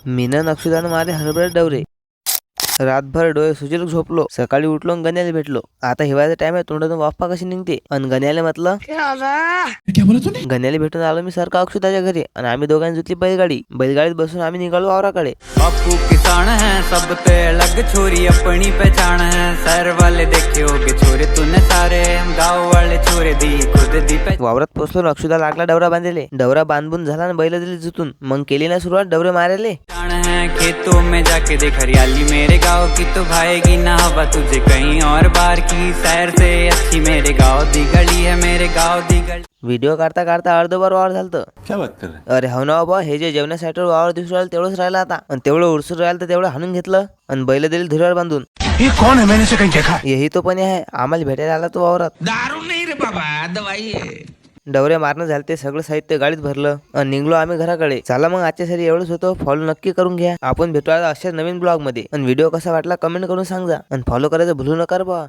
मीनं नक्षदानं मारले हरभरे डवरे. रातभर डोळे सुजल झोपलो. सकाळी उठलो आणि गण्याला भेटलो. आता हिवाळ्याचा टाइम आहे, तोंडातून वाफा कशी निघते. आणि गण्याला म्हटलं गण्याला भेटून आलो मी सरका अक्षताच्या घरी. आणि आम्ही दोघांनी जुतली बैलगाडीत बसून आम्ही निघालो वावराकडे. बापू किसान है सबसे अलग छोरी अपनी पहचान है सर वाले देखे होगे छोरे तूने सारे गाँव वाले छोरे दी खुद दी वावरात पोचलो. अक्षुदा लागला डवरा बांधले. डवरा बांधून झाला आणि बैल दिली जुतून. मग केली ना सुरुवात डवरे मारायले. खेतों में जाके देख हरियाली मेरे गाँव की तो भाएगी ना हवा तुझे कहीं और बार की सैर से अच्छी मेरे गाँव दी गली है मेरे गाँव दी गली. व्हिडिओ काढता काढता अर्धभर वावर झालतं. क्या बात कर रहे? अरे हो ना बाबा, हे जे जेवणासाठी वावर दिसू राहिलं तेवढंच राहिलं आता. आणि तेवढं उरसून राहिलं तर तेवढं हाणून घेतलं आणि बैल दिली धुऱ्यावर बांधून. ये कौन है? मैंने से कहीं देखा. यही तो पण आहे, आम्हाला भेटायला आला तो वावरात. दारू नहीं रे बाबा, दवाई है. डवरे मारणं झालं, ते सगळं साहित्य गाडीत भरलं आणि निघलो आम्ही घराकडे. चला मग आजच्यासाठी एवढंच होतं. फॉलो नक्की करून घ्या. आपण भेटूया अशाच नवीन ब्लॉग मध्ये. आणि व्हिडिओ कसा वाटला कमेंट करून सांगा. आणि फॉलो करायचं भुलू नका बा.